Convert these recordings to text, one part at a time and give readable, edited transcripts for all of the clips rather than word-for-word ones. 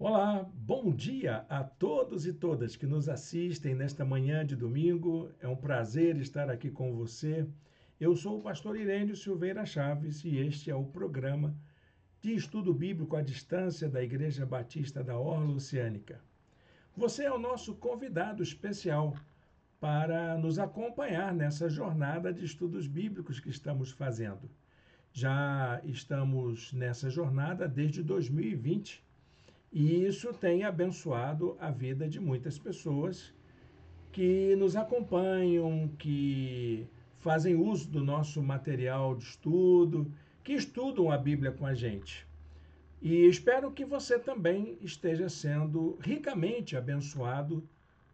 Olá, bom dia a todos e todas que nos assistem nesta manhã de domingo. É um prazer estar aqui com você. Eu sou o pastor Irênio Silveira Chaves e este é o programa de estudo bíblico à distância da Igreja Batista da Orla Oceânica. Você é o nosso convidado especial para nos acompanhar nessa jornada de estudos bíblicos que estamos fazendo. Já estamos nessa jornada desde 2020. E isso tem abençoado a vida de muitas pessoas que nos acompanham, que fazem uso do nosso material de estudo, que estudam a Bíblia com a gente. E espero que você também esteja sendo ricamente abençoado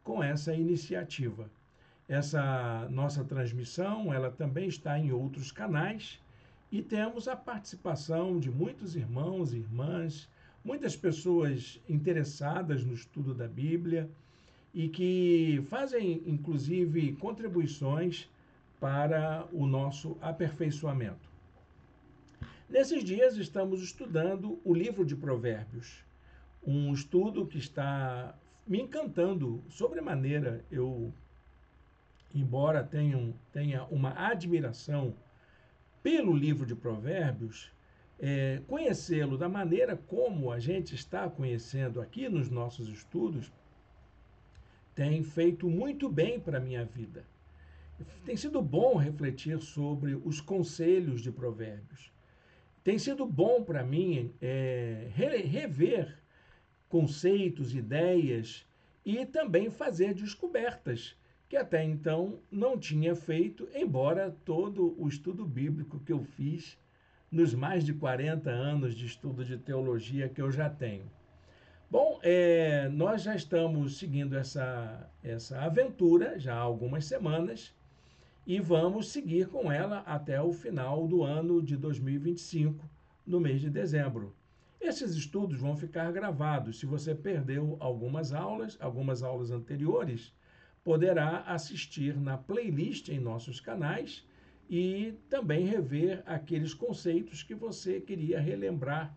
com essa iniciativa. Essa nossa transmissão, ela também está em outros canais e temos a participação de muitos irmãos e irmãs, muitas pessoas interessadas no estudo da Bíblia e que fazem, inclusive, contribuições para o nosso aperfeiçoamento. Nesses dias estamos estudando o livro de Provérbios, um estudo que está me encantando sobremaneira. Embora tenha uma admiração pelo livro de Provérbios, conhecê-lo da maneira como a gente está conhecendo aqui nos nossos estudos tem feito muito bem para a minha vida. Tem sido bom refletir sobre os conselhos de Provérbios. Tem sido bom para mim rever conceitos, ideias e também fazer descobertas que até então não tinha feito, embora todo o estudo bíblico que eu fiz nos mais de 40 anos de estudo de teologia que eu já tenho. Bom, nós já estamos seguindo essa aventura já há algumas semanas e vamos seguir com ela até o final do ano de 2025, no mês de dezembro. Esses estudos vão ficar gravados. Se você perdeu algumas aulas anteriores, poderá assistir na playlist em nossos canais e também rever aqueles conceitos que você queria relembrar,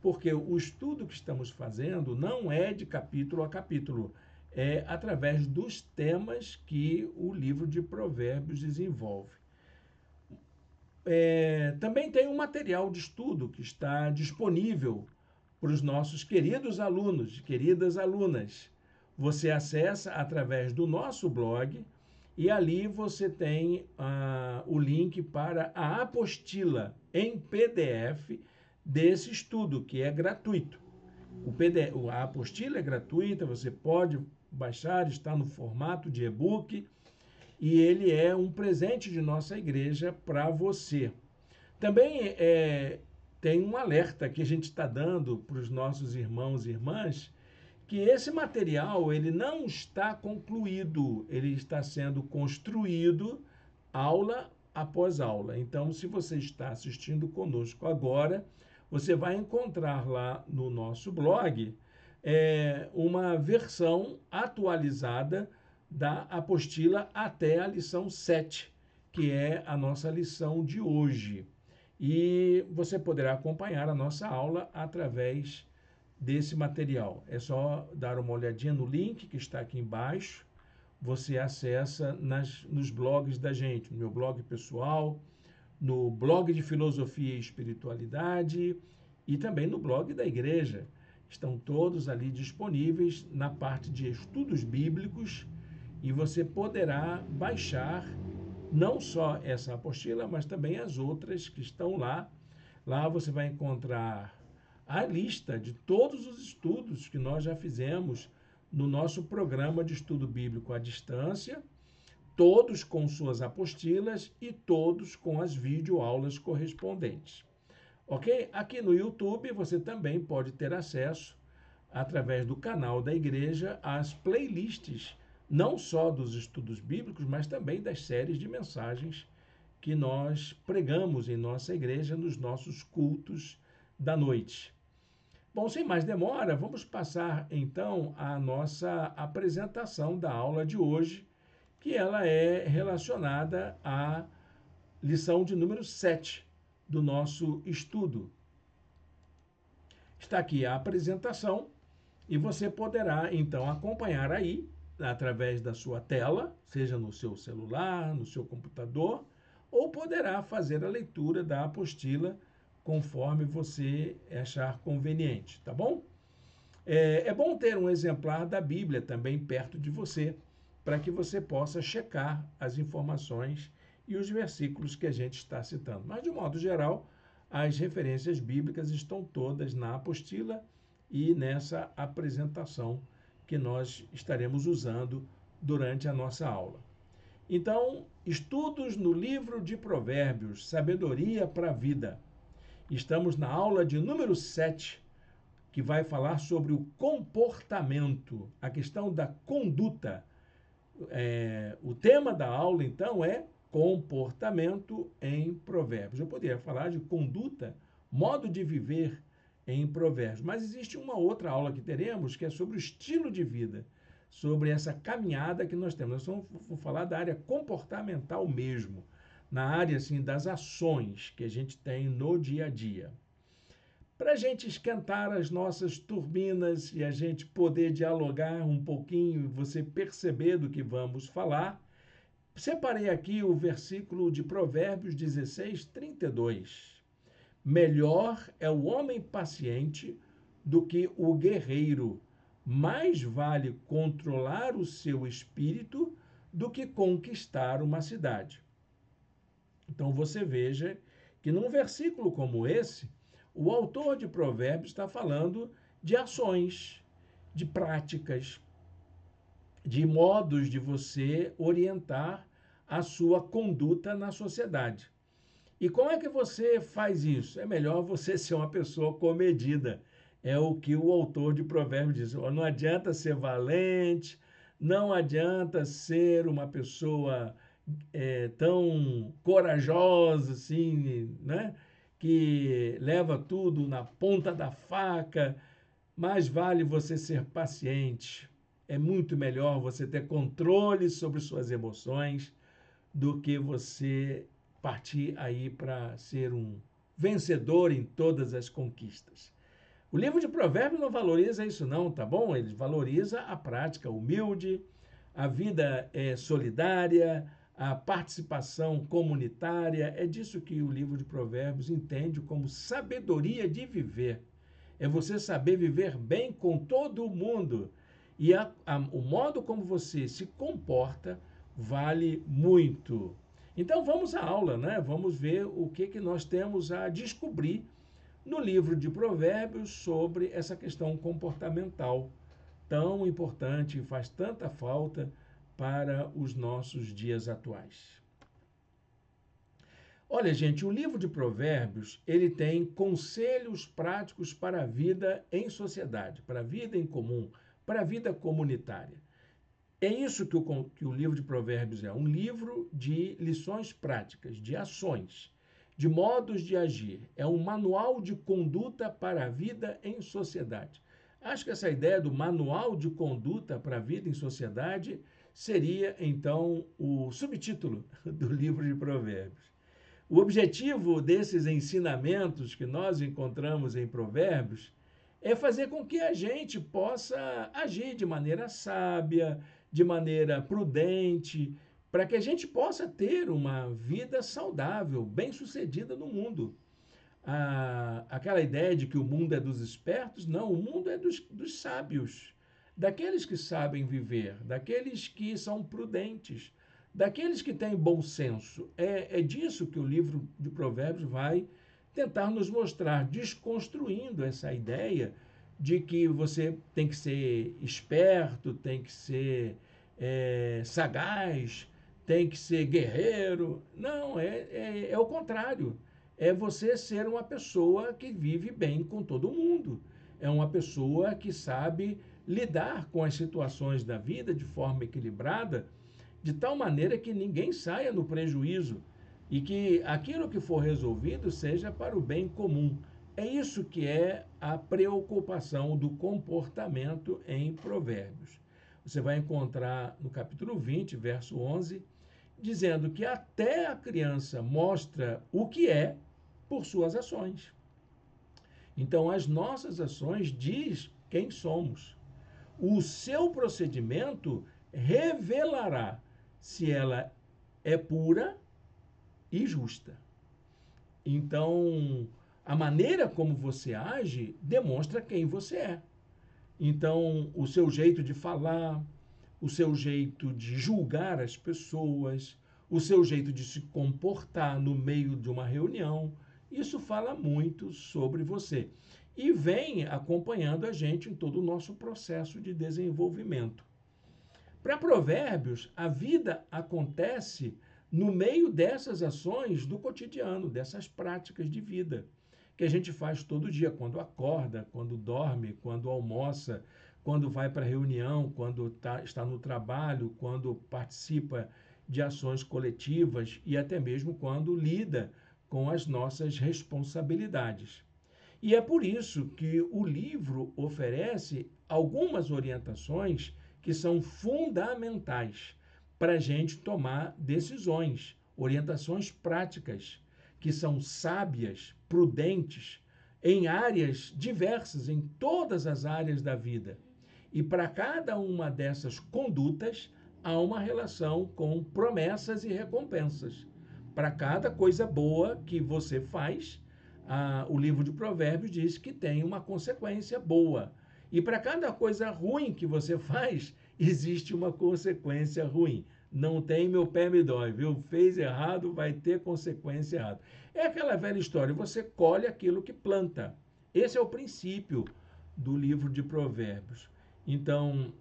porque o estudo que estamos fazendo não é de capítulo a capítulo, é através dos temas que o livro de Provérbios desenvolve. Também tem um material de estudo que está disponível para os nossos queridos alunos, queridas alunas. Você acessa através do nosso blog e ali você tem o link para a apostila em PDF desse estudo, que é gratuito. A apostila é gratuita, você pode baixar, está no formato de e-book e ele é um presente de nossa igreja para você. Também tem um alerta que a gente está dando para os nossos irmãos e irmãs, que esse material ele não está concluído, ele está sendo construído aula após aula. Então, se você está assistindo conosco agora, você vai encontrar lá no nosso blog uma versão atualizada da apostila até a lição 7, que é a nossa lição de hoje. E você poderá acompanhar a nossa aula através desse material. É só dar uma olhadinha no link que está aqui embaixo. Você acessa nos blogs da gente, no meu blog pessoal, no blog de Filosofia e Espiritualidade e também no blog da igreja. Estão todos ali disponíveis na parte de estudos bíblicos e você poderá baixar não só essa apostila, mas também as outras que estão lá. Lá você vai encontrar a lista de todos os estudos que nós já fizemos no nosso programa de estudo bíblico à distância, todos com suas apostilas e todos com as videoaulas correspondentes. Ok? Aqui no YouTube você também pode ter acesso, através do canal da igreja, às playlists, não só dos estudos bíblicos, mas também das séries de mensagens que nós pregamos em nossa igreja nos nossos cultos da noite. Bom, sem mais demora, vamos passar então à nossa apresentação da aula de hoje, que ela é relacionada à lição de número 7 do nosso estudo. Está aqui a apresentação E você poderá, então, acompanhar aí, através da sua tela, seja no seu celular, no seu computador, ou poderá fazer a leitura da apostila conforme você achar conveniente, tá bom? É bom ter um exemplar da Bíblia também perto de você, para que você possa checar as informações e os versículos que a gente está citando. Mas, de modo geral, as referências bíblicas estão todas na apostila e nessa apresentação que nós estaremos usando durante a nossa aula. Então, estudos no livro de Provérbios, sabedoria para a vida. Estamos na aula de número 7, que vai falar sobre o comportamento, a questão da conduta. O tema da aula, então, é comportamento em Provérbios. Eu poderia falar de conduta, modo de viver em Provérbios, mas existe uma outra aula que teremos que é sobre o estilo de vida, sobre essa caminhada que nós temos. Nós vamos falar da área comportamental mesmo, na área assim, das ações que a gente tem no dia a dia. Para a gente esquentar as nossas turbinas e a gente poder dialogar um pouquinho, você perceber do que vamos falar, separei aqui o versículo de Provérbios 16, 32. Melhor é o homem paciente do que o guerreiro. Mais vale controlar o seu espírito do que conquistar uma cidade. Então você veja que num versículo como esse, o autor de Provérbios está falando de ações, de práticas, de modos de você orientar a sua conduta na sociedade. E como é que você faz isso? É melhor você ser uma pessoa comedida. É o que o autor de Provérbios diz. Não adianta ser valente, não adianta ser uma pessoa tão corajosa assim, né? Que leva tudo na ponta da faca. Mais vale você ser paciente. É muito melhor você ter controle sobre suas emoções do que você partir aí para ser um vencedor em todas as conquistas. O livro de Provérbios não valoriza isso não, tá bom? Ele valoriza a prática humilde, a vida solidária, a participação comunitária. É disso que o livro de Provérbios entende como sabedoria de viver. É você saber viver bem com todo mundo. E o modo como você se comporta vale muito. Então vamos à aula, né? Vamos ver o que nós temos a descobrir no livro de Provérbios sobre essa questão comportamental tão importante e faz tanta falta para os nossos dias atuais. Olha, gente, o livro de Provérbios, ele tem conselhos práticos para a vida em sociedade, para a vida em comum, para a vida comunitária. É isso que o livro de Provérbios é, um livro de lições práticas, de ações, de modos de agir. É um manual de conduta para a vida em sociedade. Acho que essa ideia do manual de conduta para a vida em sociedade seria, então, o subtítulo do livro de Provérbios. O objetivo desses ensinamentos que nós encontramos em Provérbios é fazer com que a gente possa agir de maneira sábia, de maneira prudente, para que a gente possa ter uma vida saudável, bem-sucedida no mundo. Aquela ideia de que o mundo é dos espertos, não, o mundo é dos sábios, daqueles que sabem viver, daqueles que são prudentes, daqueles que têm bom senso. É disso que o livro de Provérbios vai tentar nos mostrar, desconstruindo essa ideia de que você tem que ser esperto, tem que ser sagaz, tem que ser guerreiro. Não, é o contrário. É você ser uma pessoa que vive bem com todo mundo. É uma pessoa que sabe lidar com as situações da vida de forma equilibrada, de tal maneira que ninguém saia no prejuízo e que aquilo que for resolvido seja para o bem comum. É isso que é a preocupação do comportamento em Provérbios. Você vai encontrar no capítulo 20, verso 11, dizendo que até a criança mostra o que é por suas ações. Então, as nossas ações diz quem somos. o seu procedimento revelará se ela é pura e justa. Então, a maneira como você age demonstra quem você é. Então, o seu jeito de falar, o seu jeito de julgar as pessoas, o seu jeito de se comportar no meio de uma reunião, isso fala muito sobre você. E vem acompanhando a gente em todo o nosso processo de desenvolvimento. Para Provérbios, a vida acontece no meio dessas ações do cotidiano, dessas práticas de vida, que a gente faz todo dia, quando acorda, quando dorme, quando almoça, quando vai para a reunião, quando está no trabalho, quando participa de ações coletivas e até mesmo quando lida com as nossas responsabilidades. E é por isso que o livro oferece algumas orientações que são fundamentais para a gente tomar decisões, orientações práticas, que são sábias, prudentes, em áreas diversas, em todas as áreas da vida. E para cada uma dessas condutas, há uma relação com promessas e recompensas. Para cada coisa boa que você faz, o livro de Provérbios diz que tem uma consequência boa. E para cada coisa ruim que você faz, existe uma consequência ruim. Não tem, meu pé me dói, viu? Fez errado, vai ter consequência errada. É aquela velha história, você colhe aquilo que planta. Esse é o princípio do livro de Provérbios. Então,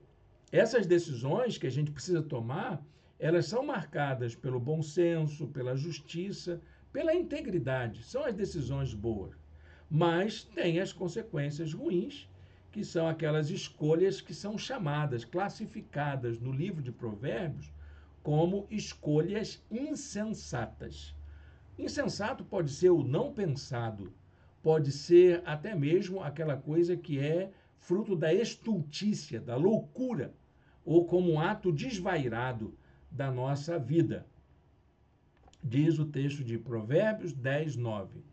essas decisões que a gente precisa tomar, elas são marcadas pelo bom senso, pela justiça, pela integridade. São as decisões boas. Mas tem as consequências ruins, que são aquelas escolhas que são chamadas, classificadas no livro de Provérbios como escolhas insensatas. Insensato pode ser o não pensado, pode ser até mesmo aquela coisa que é fruto da estultícia, da loucura, ou como um ato desvairado da nossa vida. Diz o texto de Provérbios 10, 9.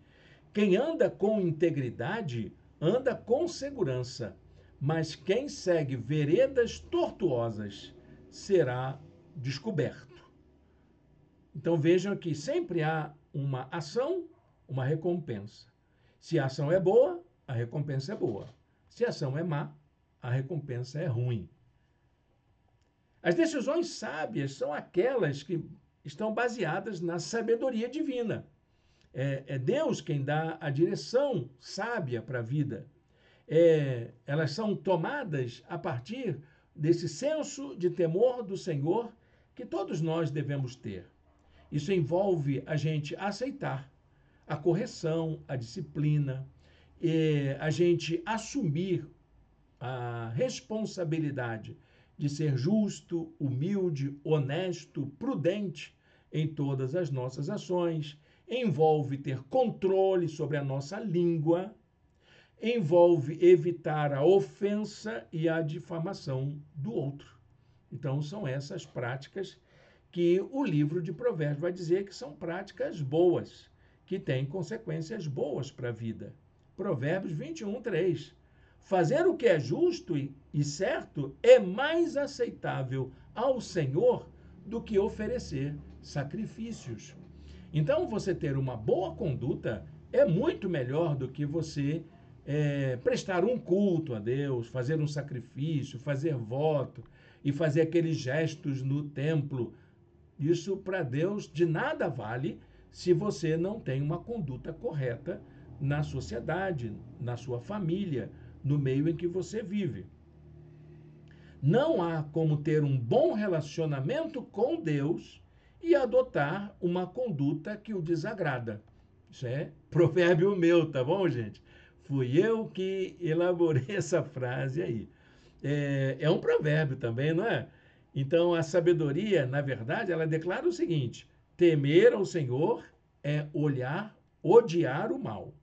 Quem anda com integridade, anda com segurança, mas quem segue veredas tortuosas será descoberto. Então vejam que sempre há uma ação, uma recompensa. Se a ação é boa, a recompensa é boa. Se a ação é má, a recompensa é ruim. As decisões sábias são aquelas que estão baseadas na sabedoria divina. É Deus quem dá a direção sábia para a vida. Elas são tomadas a partir desse senso de temor do Senhor que todos nós devemos ter. Isso envolve a gente aceitar a correção, a disciplina, a gente assumir a responsabilidade de ser justo, humilde, honesto, prudente em todas as nossas ações, envolve ter controle sobre a nossa língua, envolve evitar a ofensa e a difamação do outro. Então, são essas práticas que o livro de Provérbios vai dizer que são práticas boas, que têm consequências boas para a vida. Provérbios 21, 3. Fazer o que é justo e certo é mais aceitável ao Senhor do que oferecer sacrifícios. Então, você ter uma boa conduta é muito melhor do que você prestar um culto a Deus, fazer um sacrifício, fazer voto e fazer aqueles gestos no templo. Isso para Deus de nada vale se você não tem uma conduta correta na sociedade, na sua família, no meio em que você vive. Não há como ter um bom relacionamento com Deus e adotar uma conduta que o desagrada. Isso é provérbio meu, tá bom, gente? Fui eu que elaborei essa frase aí. É um provérbio também, não é? Então, a sabedoria, na verdade, ela declara o seguinte: temer ao Senhor é odiar o mal.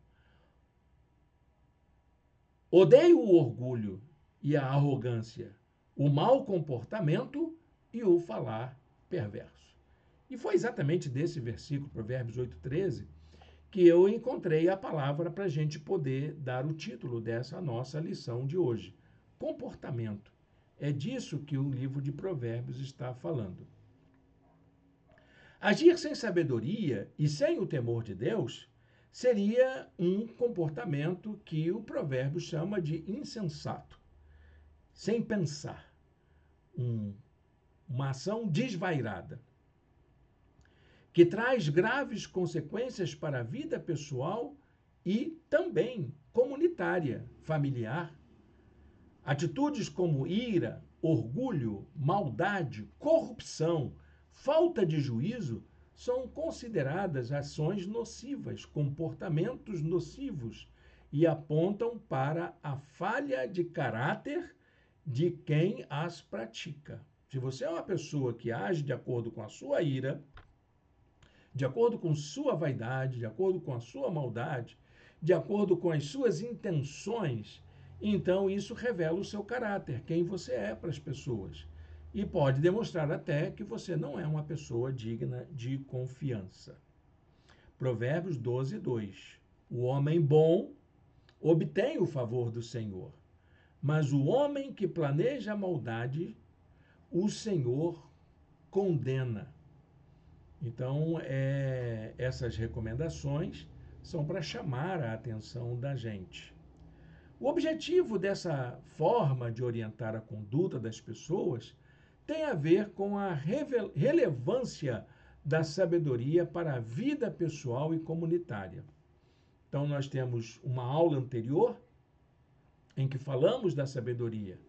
Odeio o orgulho e a arrogância, o mau comportamento e o falar perverso. E foi exatamente desse versículo, Provérbios 8,13, que eu encontrei a palavra para a gente poder dar o título dessa nossa lição de hoje. Comportamento. É disso que o livro de Provérbios está falando. Agir sem sabedoria e sem o temor de Deus seria um comportamento que o provérbio chama de insensato, sem pensar, uma ação desvairada, que traz graves consequências para a vida pessoal e também comunitária, familiar. Atitudes como ira, orgulho, maldade, corrupção, falta de juízo são consideradas ações nocivas, comportamentos nocivos e apontam para a falha de caráter de quem as pratica. Se você é uma pessoa que age de acordo com a sua ira, de acordo com sua vaidade, de acordo com a sua maldade, de acordo com as suas intenções, então isso revela o seu caráter, quem você é para as pessoas. E pode demonstrar até que você não é uma pessoa digna de confiança. Provérbios 12, 2. O homem bom obtém o favor do Senhor, mas o homem que planeja a maldade, o Senhor condena. Então, essas recomendações são para chamar a atenção da gente. O objetivo dessa forma de orientar a conduta das pessoas tem a ver com a relevância da sabedoria para a vida pessoal e comunitária. Então, nós temos uma aula anterior em que falamos da sabedoria.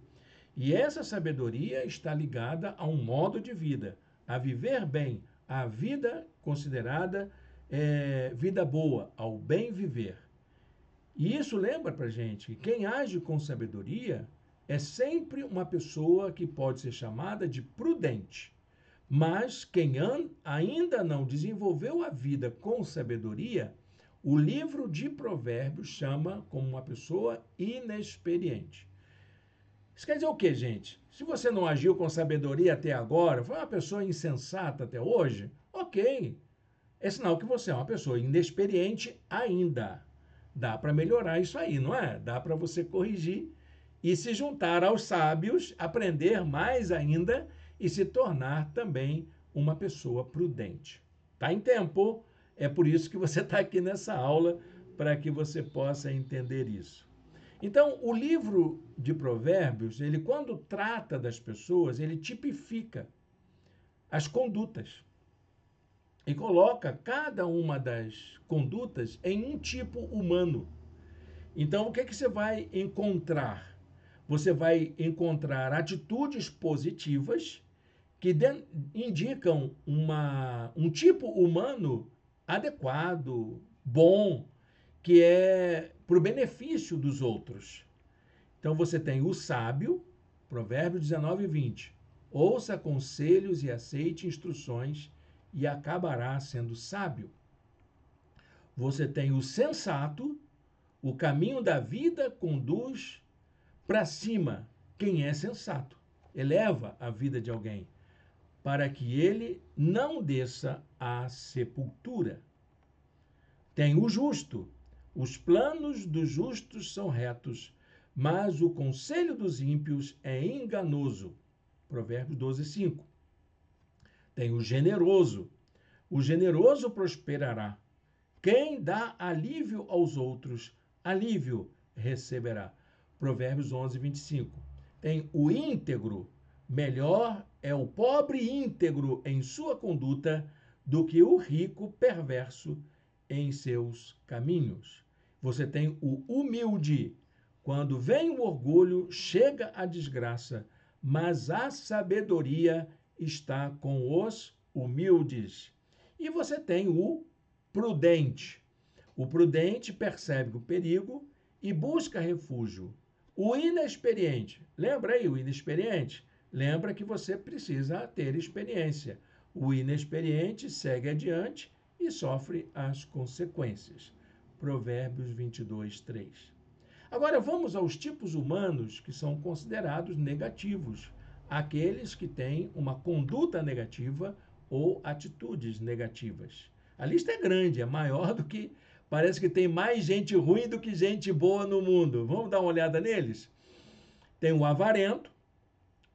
E essa sabedoria está ligada a um modo de vida, a viver bem, a vida considerada vida boa, ao bem viver. E isso lembra para a gente que quem age com sabedoria é sempre uma pessoa que pode ser chamada de prudente. Mas quem ainda não desenvolveu a vida com sabedoria, o livro de Provérbios chama como uma pessoa inexperiente. Isso quer dizer o quê, gente? Se você não agiu com sabedoria até agora, foi uma pessoa insensata até hoje, ok. É sinal que você é uma pessoa inexperiente ainda. Dá para melhorar isso aí, não é? Dá para você corrigir e se juntar aos sábios, aprender mais ainda e se tornar também uma pessoa prudente. Está em tempo, é por isso que você está aqui nessa aula, para que você possa entender isso. Então, o livro de Provérbios, ele quando trata das pessoas, ele tipifica as condutas e coloca cada uma das condutas em um tipo humano. Então, o que você vai encontrar? Você vai encontrar atitudes positivas que indicam um tipo humano adequado, bom, que é para o benefício dos outros. Então, você tem o sábio, Provérbios 19, 20. Ouça conselhos e aceite instruções e acabará sendo sábio. Você tem o sensato, o caminho da vida conduz para cima. Quem é sensato? Eleva a vida de alguém, para que ele não desça à sepultura. Tem o justo. Os planos dos justos são retos, mas o conselho dos ímpios é enganoso. Provérbios 12, 5. Tem o generoso. O generoso prosperará. Quem dá alívio aos outros, alívio receberá. Provérbios 11, 25. Tem o íntegro. Melhor é o pobre íntegro em sua conduta do que o rico perverso em seus caminhos. Você tem o humilde. Quando vem o orgulho, chega a desgraça, mas a sabedoria está com os humildes. E você tem o prudente. O prudente percebe o perigo e busca refúgio. O inexperiente, lembra aí o inexperiente? Lembra que você precisa ter experiência. O inexperiente segue adiante e sofre as consequências. Provérbios 22, 3. Agora vamos aos tipos humanos que são considerados negativos, aqueles que têm uma conduta negativa ou atitudes negativas. A lista é grande, é maior do que... Parece que tem mais gente ruim do que gente boa no mundo. Vamos dar uma olhada neles? Tem o avarento,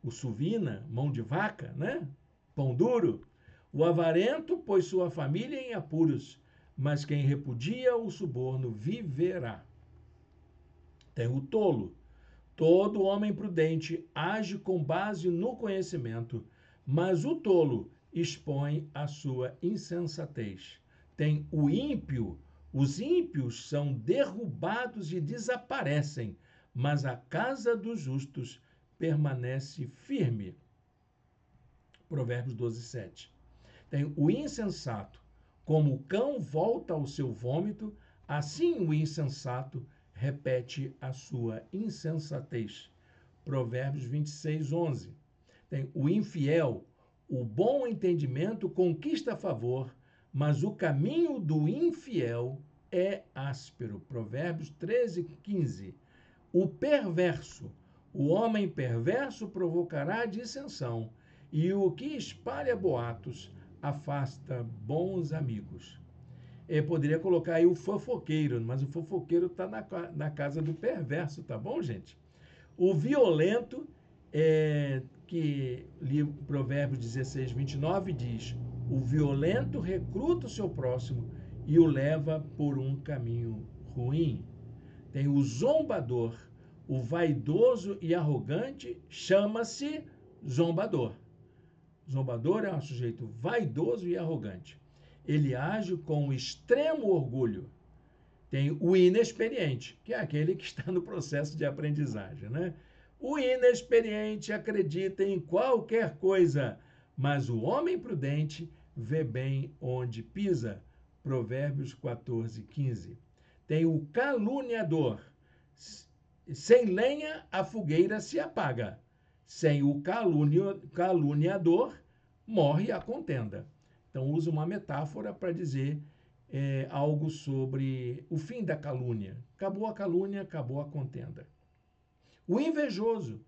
o suvina, mão de vaca, né? Pão duro. O avarento pôs sua família em apuros, mas quem repudia o suborno viverá. Tem o tolo. Todo homem prudente age com base no conhecimento, mas o tolo expõe a sua insensatez. Tem o ímpio. Os ímpios são derrubados e desaparecem, mas a casa dos justos permanece firme. Provérbios 12, 7. Tem o insensato. Como o cão volta ao seu vômito, assim o insensato repete a sua insensatez. Provérbios 26, 11. Tem o infiel. O bom entendimento conquista favor, mas o caminho do infiel é áspero. Provérbios 13, 15. O perverso. O homem perverso provocará dissensão, e o que espalha boatos afasta bons amigos. Eu poderia colocar aí o fofoqueiro, mas o fofoqueiro está na casa do perverso, tá bom, gente? O violento, que Provérbios 16, 29 diz: o violento recruta o seu próximo e o leva por um caminho ruim. Tem o zombador. O vaidoso e arrogante chama-se zombador. Zombador é um sujeito vaidoso e arrogante. Ele age com extremo orgulho. Tem o inexperiente, que é aquele que está no processo de aprendizagem, né? O inexperiente acredita em qualquer coisa, mas o homem prudente vê bem onde pisa. Provérbios 14, 15. Tem o caluniador. Sem lenha, a fogueira se apaga. Sem o caluniador, morre a contenda. Então, usa uma metáfora para dizer algo sobre o fim da calúnia. Acabou a calúnia, acabou a contenda. O invejoso.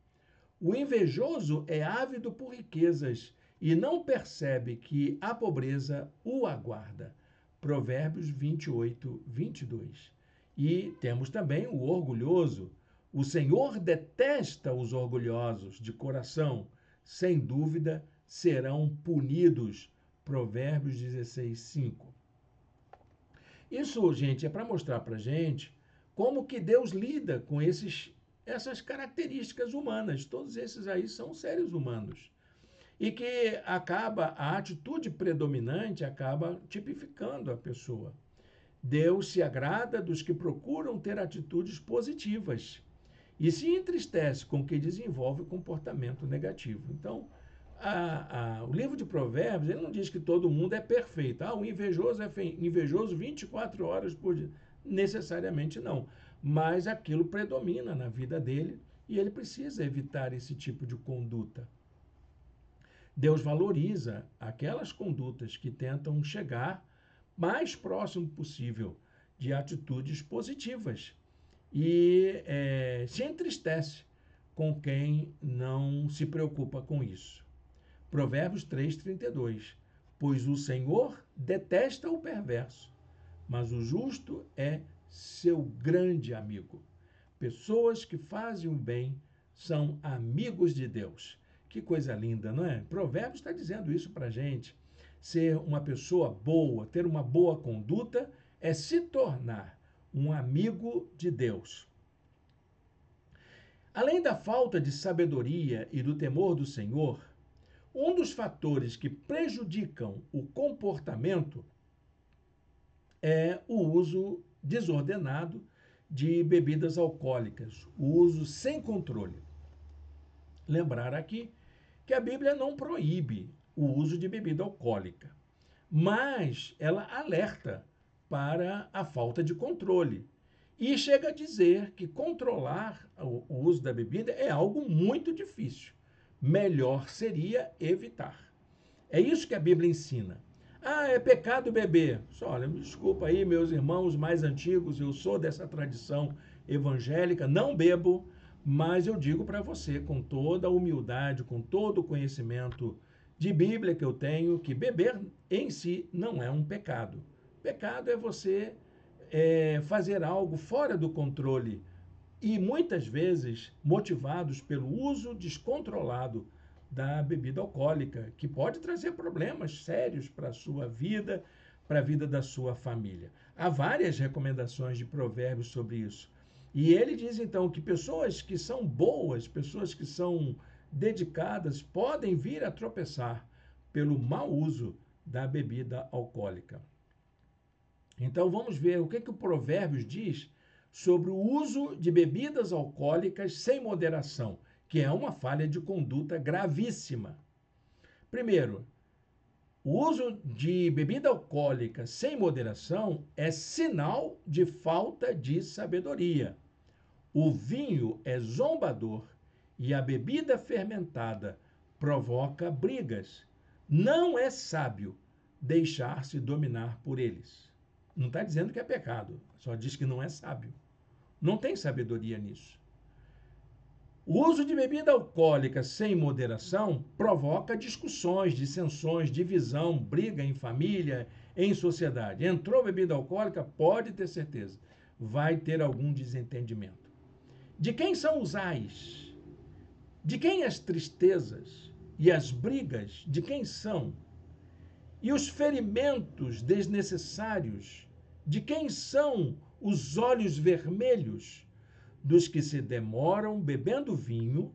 O invejoso é ávido por riquezas e não percebe que a pobreza o aguarda. Provérbios 28, 22. E temos também o orgulhoso. O Senhor detesta os orgulhosos de coração. Sem dúvida, serão punidos. Provérbios 16, 5. Isso, gente, é para mostrar para a gente como que Deus lida com essas características humanas. Todos esses aí são seres humanos. E que a atitude predominante acaba tipificando a pessoa. Deus se agrada dos que procuram ter atitudes positivas e se entristece com quem desenvolve comportamento negativo. Então, o livro de Provérbios, ele não diz que todo mundo é perfeito. O invejoso é invejoso 24 horas por dia. Necessariamente não. Mas aquilo predomina na vida dele e ele precisa evitar esse tipo de conduta. Deus valoriza aquelas condutas que tentam chegar mais próximo possível de atitudes positivas e se entristece com quem não se preocupa com isso. Provérbios 3:32. Pois o Senhor detesta o perverso, mas o justo é seu grande amigo. Pessoas que fazem o bem são amigos de Deus. Que coisa linda, não é? Provérbios está dizendo isso para a gente. Ser uma pessoa boa, ter uma boa conduta, é se tornar um amigo de Deus. Além da falta de sabedoria e do temor do Senhor, um dos fatores que prejudicam o comportamento é o uso desordenado de bebidas alcoólicas, o uso sem controle. Lembrar aqui que a Bíblia não proíbe o uso de bebida alcoólica, mas ela alerta para a falta de controle e chega a dizer que controlar o uso da bebida é algo muito difícil. Melhor seria evitar. É isso que a Bíblia ensina. É pecado beber. Olha, me desculpa aí, meus irmãos mais antigos, eu sou dessa tradição evangélica, não bebo, mas eu digo para você, com toda a humildade, com todo o conhecimento de Bíblia que eu tenho, que beber em si não é um pecado. Pecado é você fazer algo fora do controle e muitas vezes motivados pelo uso descontrolado da bebida alcoólica, que pode trazer problemas sérios para a sua vida, para a vida da sua família. Há várias recomendações de Provérbios sobre isso. E ele diz então que pessoas que são boas, pessoas que são dedicadas, podem vir a tropeçar pelo mau uso da bebida alcoólica. Então vamos ver o que o Provérbios diz sobre o uso de bebidas alcoólicas sem moderação, que é uma falha de conduta gravíssima. Primeiro, o uso de bebida alcoólica sem moderação é sinal de falta de sabedoria. O vinho é zombador e a bebida fermentada provoca brigas. Não é sábio deixar-se dominar por eles. Não está dizendo que é pecado, só diz que não é sábio. Não tem sabedoria nisso. O uso de bebida alcoólica sem moderação provoca discussões, dissensões, divisão, briga em família, em sociedade. Entrou bebida alcoólica, pode ter certeza, vai ter algum desentendimento. De quem são os ais? De quem as tristezas e as brigas? De quem são? E os ferimentos desnecessários? De quem são os olhos vermelhos? Dos que se demoram bebendo vinho,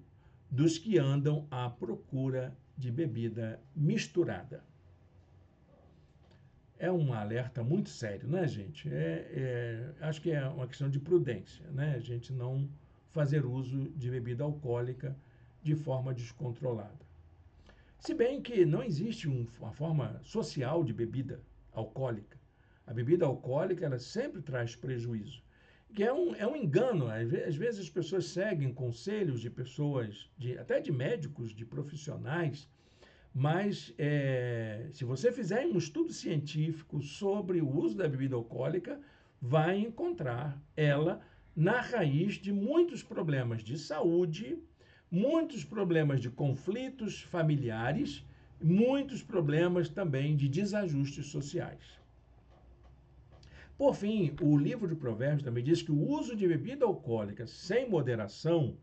dos que andam à procura de bebida misturada. É um alerta muito sério, né, gente? Acho que é uma questão de prudência, né? A gente não fazer uso de bebida alcoólica de forma descontrolada. Se bem que não existe uma forma social de bebida alcoólica. A bebida alcoólica, ela sempre traz prejuízo. Que é um engano. Às vezes as pessoas seguem conselhos de pessoas, até de médicos, de profissionais, mas se você fizer um estudo científico sobre o uso da bebida alcoólica, vai encontrar ela na raiz de muitos problemas de saúde, muitos problemas de conflitos familiares, muitos problemas também de desajustes sociais. Por fim, o livro de Provérbios também diz que o uso de bebida alcoólica sem moderação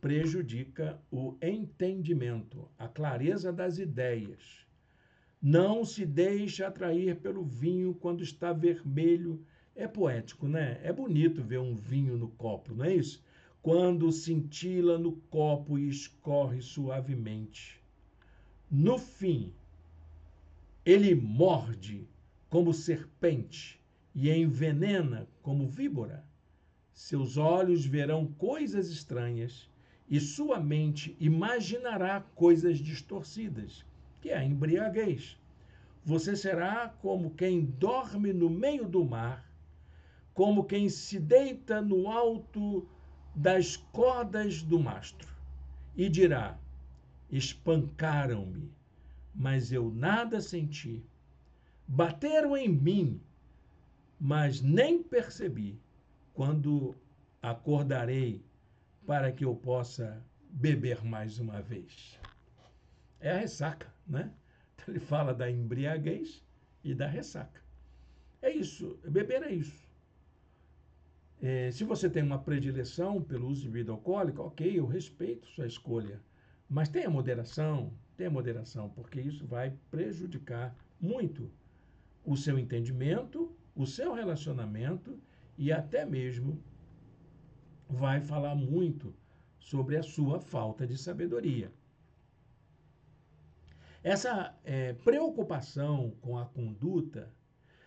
prejudica o entendimento, a clareza das ideias. Não se deixe atrair pelo vinho quando está vermelho. É poético, né? É bonito ver um vinho no copo, não é isso? Quando cintila no copo e escorre suavemente. No fim, ele morde como serpente e envenena como víbora. Seus olhos verão coisas estranhas e sua mente imaginará coisas distorcidas, que é a embriaguez. Você será como quem dorme no meio do mar, como quem se deita no alto das cordas do mastro, e dirá: espancaram-me, mas eu nada senti. Bateram em mim, mas nem percebi. Quando acordarei para que eu possa beber mais uma vez. É a ressaca, né? Ele fala da embriaguez e da ressaca. É isso, beber é isso. Se você tem uma predileção pelo uso de bebida alcoólica, ok, eu respeito sua escolha. Mas tenha moderação, porque isso vai prejudicar muito o seu entendimento, o seu relacionamento e até mesmo vai falar muito sobre a sua falta de sabedoria. Essa preocupação com a conduta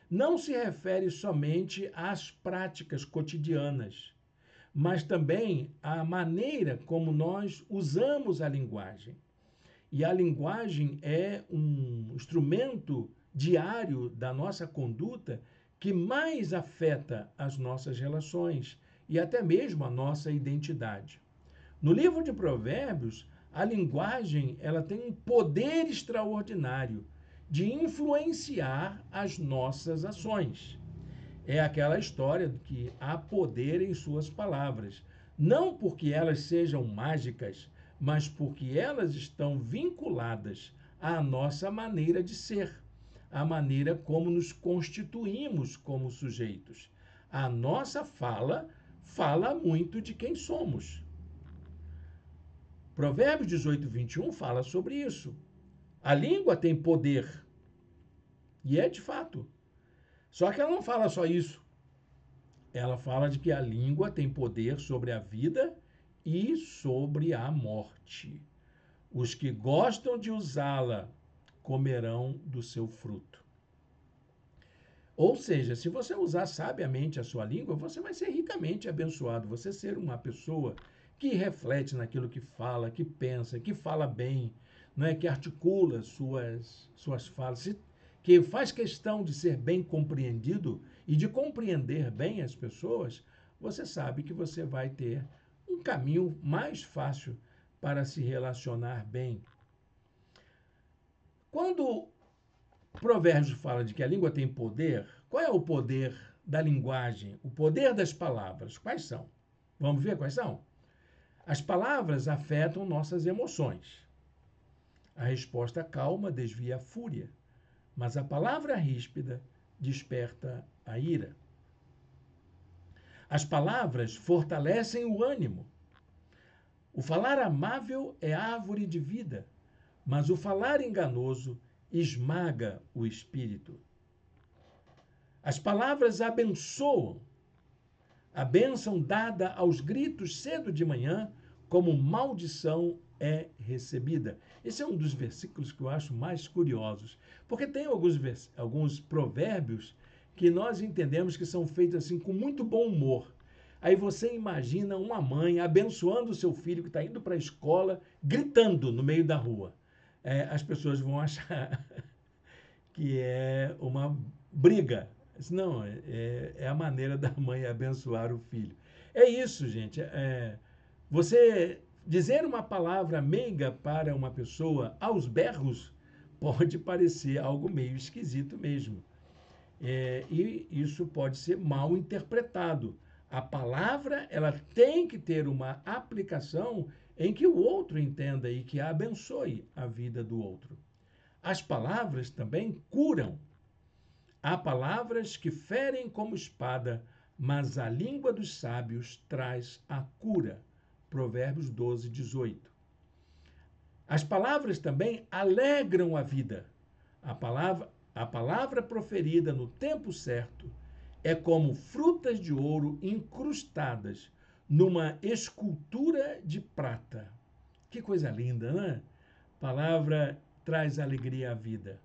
não se refere somente às práticas cotidianas, mas também à maneira como nós usamos a linguagem. E a linguagem é um instrumento diário da nossa conduta que mais afeta as nossas relações e até mesmo a nossa identidade. No livro de Provérbios, a linguagem ela tem um poder extraordinário de influenciar as nossas ações. É aquela história de que há poder em suas palavras, não porque elas sejam mágicas, mas porque elas estão vinculadas à nossa maneira de ser, à maneira como nos constituímos como sujeitos. A nossa fala fala muito de quem somos. Provérbios 18, 21 fala sobre isso. A língua tem poder. E é de fato. Só que ela não fala só isso. Ela fala de que a língua tem poder sobre a vida e sobre a morte. Os que gostam de usá-la comerão do seu fruto. Ou seja, se você usar sabiamente a sua língua, você vai ser ricamente abençoado. Você ser uma pessoa que reflete naquilo que fala, que pensa, que fala bem, não é, que articula suas falas, que faz questão de ser bem compreendido e de compreender bem as pessoas, você sabe que você vai ter um caminho mais fácil para se relacionar bem. Quando Provérbios fala de que a língua tem poder, qual é o poder da linguagem? O poder das palavras. Quais são? Vamos ver quais são? As palavras afetam nossas emoções. A resposta calma desvia a fúria, mas a palavra ríspida desperta a ira. As palavras fortalecem o ânimo. O falar amável é árvore de vida, mas o falar enganoso esmaga o espírito. As palavras abençoam. A bênção dada aos gritos cedo de manhã, como maldição é recebida. Esse é um dos versículos que eu acho mais curiosos, porque tem alguns provérbios que nós entendemos que são feitos assim com muito bom humor. Aí você imagina uma mãe abençoando o seu filho que está indo para a escola, gritando no meio da rua. As pessoas vão achar que é uma briga. Não, é a maneira da mãe abençoar o filho. É isso, gente. Você dizer uma palavra meiga para uma pessoa aos berros pode parecer algo meio esquisito mesmo. E isso pode ser mal interpretado. A palavra, ela tem que ter uma aplicação em que o outro entenda e que abençoe a vida do outro. As palavras também curam. Há palavras que ferem como espada, mas a língua dos sábios traz a cura. Provérbios 12, 18. As palavras também alegram a vida. A palavra proferida no tempo certo é como frutas de ouro incrustadas numa escultura de prata. Que coisa linda, né? Palavra traz alegria à vida.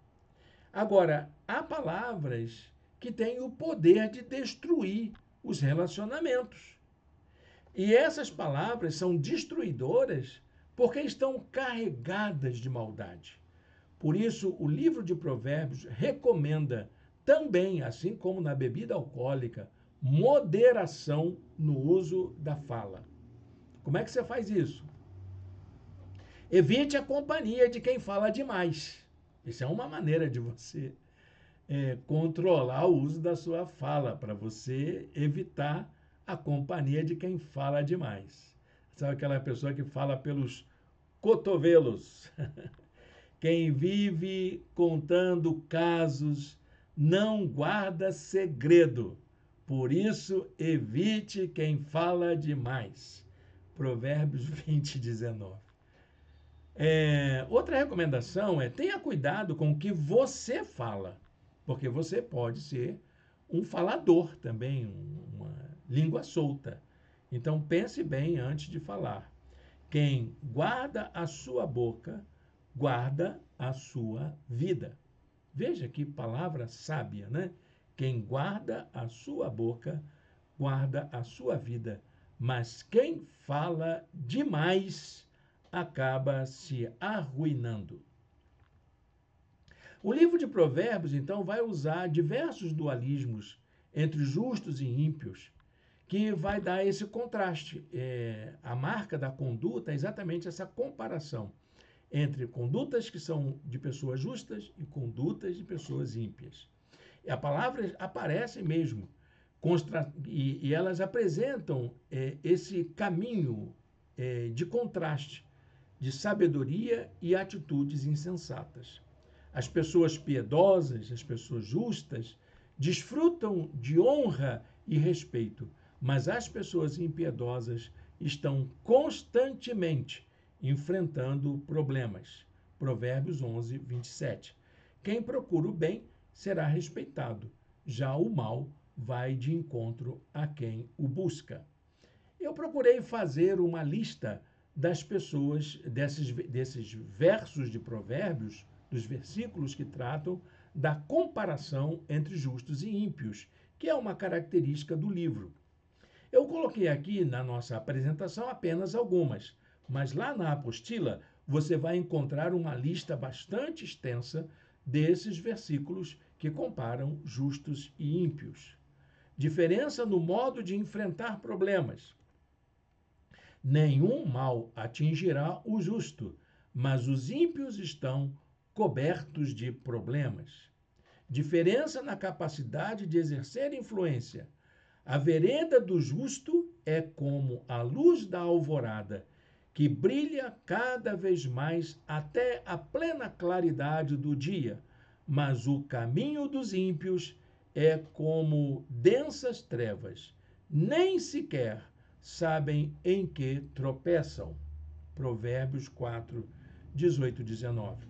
Agora, há palavras que têm o poder de destruir os relacionamentos. E essas palavras são destruidoras porque estão carregadas de maldade. Por isso, o livro de Provérbios recomenda também, assim como na bebida alcoólica, moderação no uso da fala. Como é que você faz isso? Evite a companhia de quem fala demais. Isso é uma maneira de você controlar o uso da sua fala, para você evitar a companhia de quem fala demais. Sabe aquela pessoa que fala pelos cotovelos? Quem vive contando casos não guarda segredo. Por isso, evite quem fala demais. Provérbios 20, 19. Outra recomendação tenha cuidado com o que você fala, porque você pode ser um falador também, uma língua solta. Então, pense bem antes de falar. Quem guarda a sua boca, guarda a sua vida. Veja que palavra sábia, né? Quem guarda a sua boca, guarda a sua vida. Mas quem fala demais, acaba se arruinando. O livro de Provérbios, então, vai usar diversos dualismos entre justos e ímpios, que vai dar esse contraste. A marca da conduta é exatamente essa comparação entre condutas que são de pessoas justas e condutas de pessoas ímpias. E a palavra aparece mesmo, e elas apresentam esse caminho de contraste, de sabedoria e atitudes insensatas. As pessoas piedosas, as pessoas justas, desfrutam de honra e respeito, mas as pessoas impiedosas estão constantemente enfrentando problemas. Provérbios 11, 27. Quem procura o bem será respeitado, já o mal vai de encontro a quem o busca. Eu procurei fazer uma lista das pessoas, desses versos de Provérbios, dos versículos que tratam da comparação entre justos e ímpios, que é uma característica do livro. Eu coloquei aqui na nossa apresentação apenas algumas, mas lá na apostila você vai encontrar uma lista bastante extensa desses versículos que comparam justos e ímpios. Diferença no modo de enfrentar problemas. Nenhum mal atingirá o justo, mas os ímpios estão cobertos de problemas. Diferença na capacidade de exercer influência. A vereda do justo é como a luz da alvorada, que brilha cada vez mais até a plena claridade do dia, mas o caminho dos ímpios é como densas trevas, nem sequer sabem em que tropeçam. Provérbios 4, 18 e 19.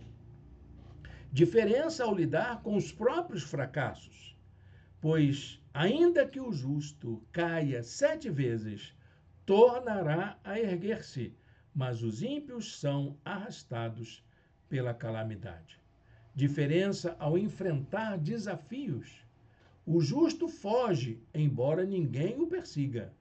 Diferença ao lidar com os próprios fracassos, pois, ainda que o justo caia 7 vezes, tornará a erguer-se, mas os ímpios são arrastados pela calamidade. Diferença ao enfrentar desafios. O justo foge, embora ninguém o persiga.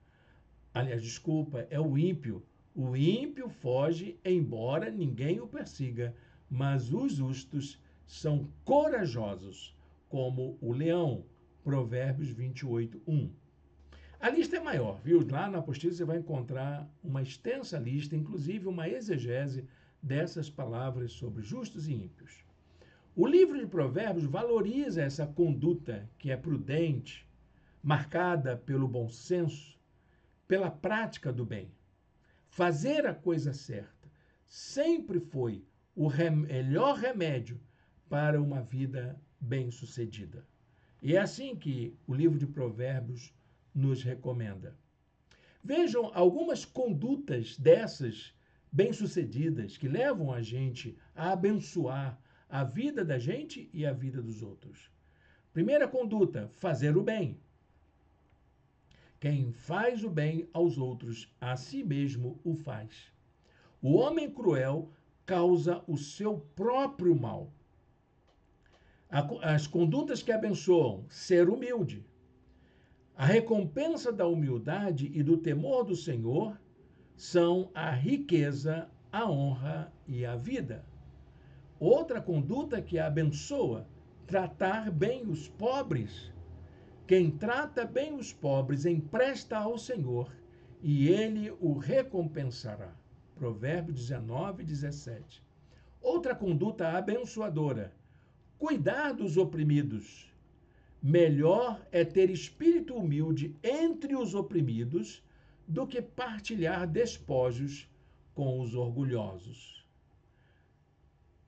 Aliás, desculpa, é o ímpio. O ímpio foge, embora ninguém o persiga, mas os justos são corajosos, como o leão. Provérbios 28, 1. A lista é maior, viu? Lá na apostila você vai encontrar uma extensa lista, inclusive uma exegese dessas palavras sobre justos e ímpios. O livro de Provérbios valoriza essa conduta que é prudente, marcada pelo bom senso, pela prática do bem. Fazer a coisa certa sempre foi o melhor remédio para uma vida bem-sucedida. E é assim que o livro de Provérbios nos recomenda. Vejam algumas condutas dessas bem-sucedidas que levam a gente a abençoar a vida da gente e a vida dos outros. Primeira conduta, fazer o bem. Quem faz o bem aos outros, a si mesmo o faz. O homem cruel causa o seu próprio mal. As condutas que abençoam, ser humilde. A recompensa da humildade e do temor do Senhor são a riqueza, a honra e a vida. Outra conduta que abençoa, tratar bem os pobres. Quem trata bem os pobres empresta ao Senhor e ele o recompensará. Provérbios 19, 17. Outra conduta abençoadora, cuidar dos oprimidos. Melhor é ter espírito humilde entre os oprimidos do que partilhar despojos com os orgulhosos.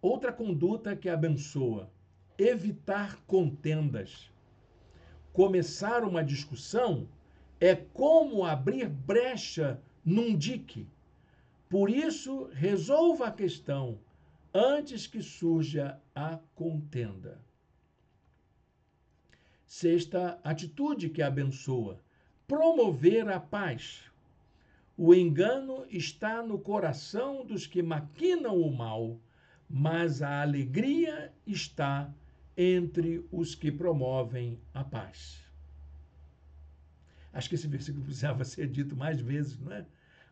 Outra conduta que abençoa, evitar contendas. Começar uma discussão é como abrir brecha num dique. Por isso, resolva a questão antes que surja a contenda. Sexta atitude que abençoa, promover a paz. O engano está no coração dos que maquinam o mal, mas a alegria está entre os que promovem a paz. Acho que esse versículo precisava ser dito mais vezes, não é?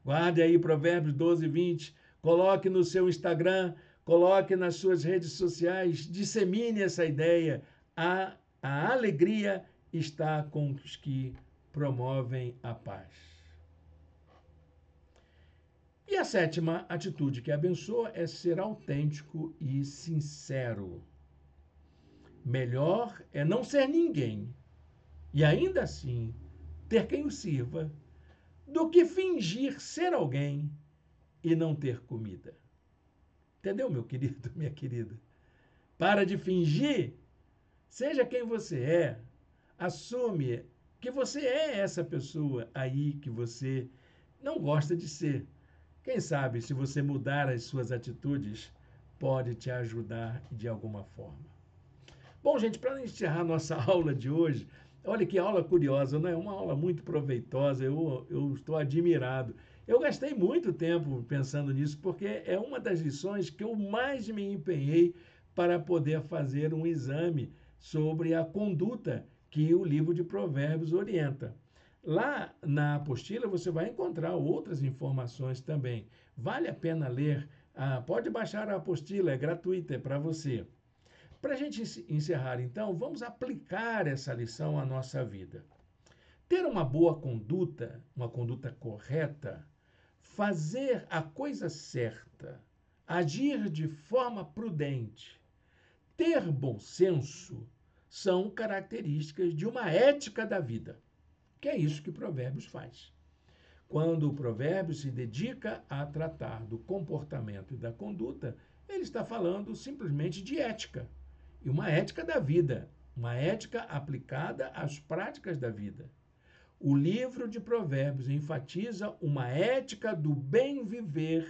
Guarde aí Provérbios 12, 20, coloque no seu Instagram, coloque nas suas redes sociais, dissemine essa ideia. A alegria está com os que promovem a paz. E a sétima atitude que abençoa é ser autêntico e sincero. Melhor é não ser ninguém e ainda assim ter quem o sirva, do que fingir ser alguém e não ter comida. Entendeu, meu querido, minha querida? Para de fingir, seja quem você é, assume que você é essa pessoa aí que você não gosta de ser. Quem sabe, se você mudar as suas atitudes, pode te ajudar de alguma forma. Bom, gente, para encerrar nossa aula de hoje, olha que aula curiosa, não é? Uma aula muito proveitosa, eu estou admirado. Eu gastei muito tempo pensando nisso, porque é uma das lições que eu mais me empenhei para poder fazer um exame sobre a conduta que o livro de Provérbios orienta. Lá na apostila você vai encontrar outras informações também. Vale a pena ler. Pode baixar a apostila, é gratuita, é para você. Para a gente encerrar, então, vamos aplicar essa lição à nossa vida. Ter uma boa conduta, uma conduta correta, fazer a coisa certa, agir de forma prudente, ter bom senso, são características de uma ética da vida, que é isso que Provérbios faz. Quando o provérbio se dedica a tratar do comportamento e da conduta, ele está falando simplesmente de ética. E uma ética da vida, uma ética aplicada às práticas da vida. O livro de Provérbios enfatiza uma ética do bem viver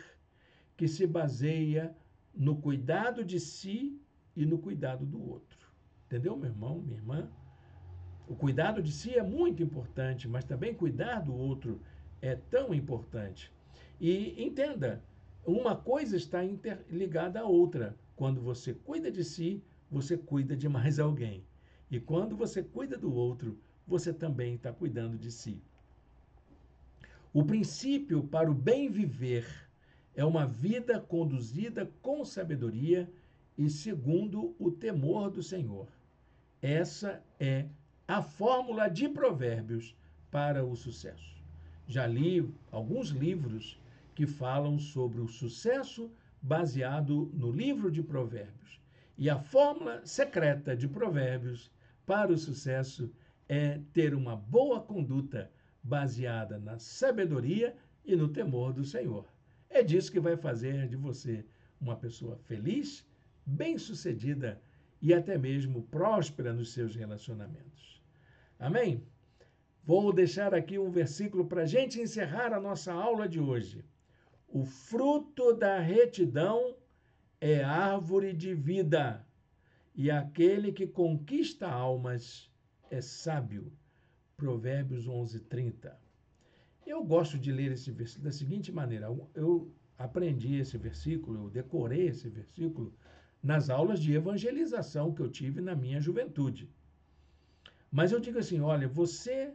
que se baseia no cuidado de si e no cuidado do outro. Entendeu, meu irmão, minha irmã? O cuidado de si é muito importante, mas também cuidar do outro é tão importante. E entenda, uma coisa está interligada à outra. Quando você cuida de si, você cuida de mais alguém. E quando você cuida do outro, você também está cuidando de si. O princípio para o bem viver é uma vida conduzida com sabedoria e segundo o temor do Senhor. Essa é a fórmula de Provérbios para o sucesso. Já li alguns livros que falam sobre o sucesso baseado no livro de Provérbios. E a fórmula secreta de Provérbios para o sucesso é ter uma boa conduta baseada na sabedoria e no temor do Senhor. É disso que vai fazer de você uma pessoa feliz, bem-sucedida e até mesmo próspera nos seus relacionamentos. Amém? Vou deixar aqui um versículo para a gente encerrar a nossa aula de hoje. O fruto da retidão é árvore de vida, e aquele que conquista almas é sábio. Provérbios 11:30. Eu gosto de ler esse versículo da seguinte maneira. Eu aprendi esse versículo, eu decorei esse versículo nas aulas de evangelização que eu tive na minha juventude. Mas eu digo assim, olha, você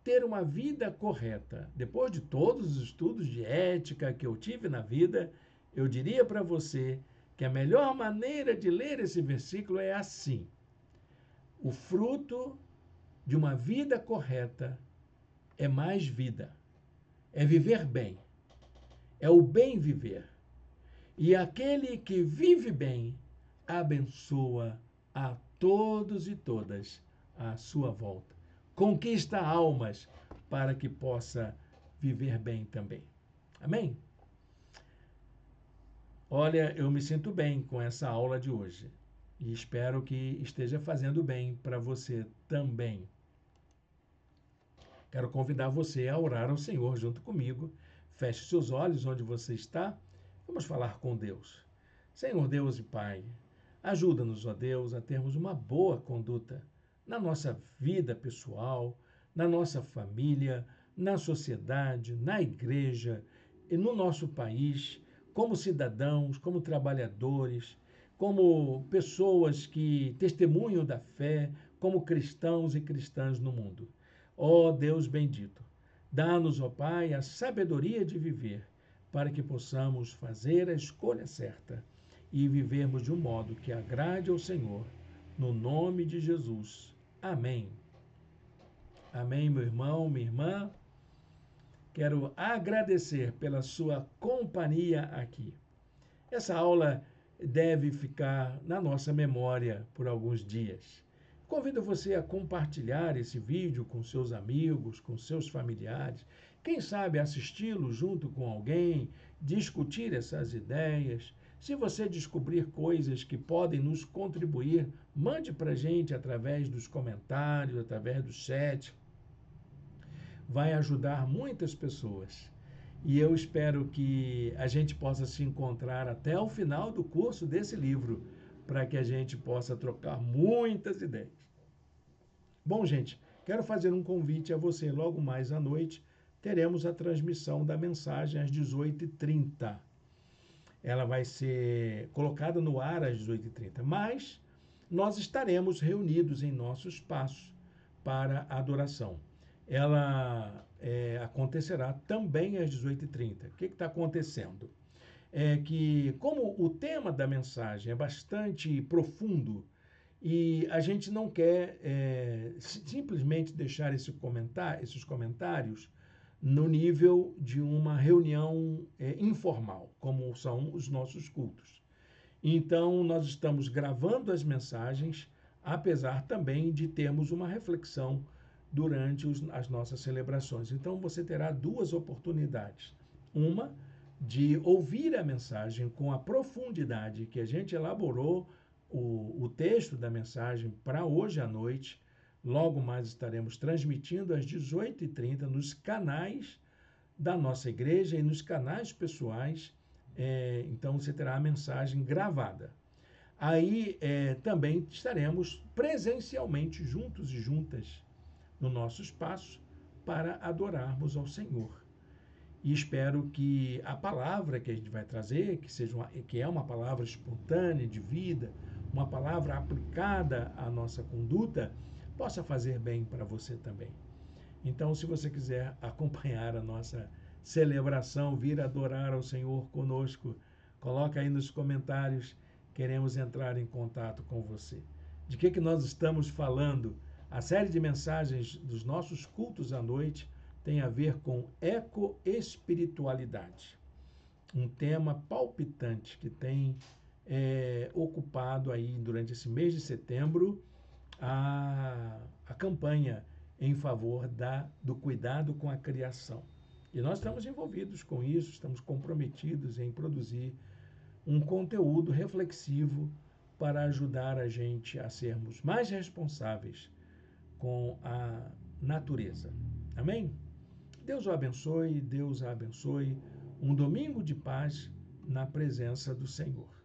ter uma vida correta, depois de todos os estudos de ética que eu tive na vida, eu diria para você que a melhor maneira de ler esse versículo é assim: o fruto de uma vida correta é mais vida, é viver bem, é o bem viver. E aquele que vive bem abençoa a todos e todas à sua volta. Conquista almas para que possa viver bem também. Amém? Olha, eu me sinto bem com essa aula de hoje e espero que esteja fazendo bem para você também. Quero convidar você a orar ao Senhor junto comigo. Feche seus olhos onde você está. Vamos falar com Deus. Senhor Deus e Pai, ajuda-nos, ó Deus, a termos uma boa conduta na nossa vida pessoal, na nossa família, na sociedade, na igreja e no nosso país, como cidadãos, como trabalhadores, como pessoas que testemunham da fé, como cristãos e cristãs no mundo. Ó Deus bendito, dá-nos, ó Pai, a sabedoria de viver, para que possamos fazer a escolha certa e vivermos de um modo que agrade ao Senhor, no nome de Jesus. Amém. Amém, meu irmão, minha irmã. Quero agradecer pela sua companhia aqui. Essa aula deve ficar na nossa memória por alguns dias. Convido você a compartilhar esse vídeo com seus amigos, com seus familiares. Quem sabe assisti-lo junto com alguém, discutir essas ideias. Se você descobrir coisas que podem nos contribuir, mande para a gente através dos comentários, através do chat. vai ajudar muitas pessoas. E eu espero que a gente possa se encontrar até o final do curso desse livro, para que a gente possa trocar muitas ideias. Bom, gente, quero fazer um convite a você. Logo mais à noite, teremos a transmissão da mensagem às 18h30. Ela vai ser colocada no ar às 18h30, mas nós estaremos reunidos em nosso espaço para a adoração. Ela acontecerá também às 18h30. O que está acontecendo? É que, como o tema da mensagem é bastante profundo, e a gente não quer simplesmente deixar esses comentários no nível de uma reunião informal, como são os nossos cultos. Então, nós estamos gravando as mensagens, apesar também de termos uma reflexão durante as nossas celebrações. Então, você terá duas oportunidades. Uma, de ouvir a mensagem com a profundidade que a gente elaborou o texto da mensagem para hoje à noite. Logo mais estaremos transmitindo às 18h30 nos canais da nossa igreja e nos canais pessoais. Então, você terá a mensagem gravada. Aí também estaremos presencialmente juntos e juntas no nosso espaço para adorarmos ao Senhor. E espero que a palavra que a gente vai trazer, que é uma palavra espontânea, de vida, uma palavra aplicada à nossa conduta, possa fazer bem para você também. Então, se você quiser acompanhar a nossa celebração, vir adorar ao Senhor conosco, coloca aí nos comentários, queremos entrar em contato com você. De que nós estamos falando? A série de mensagens dos nossos cultos à noite tem a ver com ecoespiritualidade. Um tema palpitante que tem ocupado aí durante esse mês de setembro a campanha em favor do cuidado com a criação. E nós estamos envolvidos com isso, estamos comprometidos em produzir um conteúdo reflexivo para ajudar a gente a sermos mais responsáveis com a natureza. Amém? Deus o abençoe, Deus a abençoe. Um domingo de paz na presença do Senhor.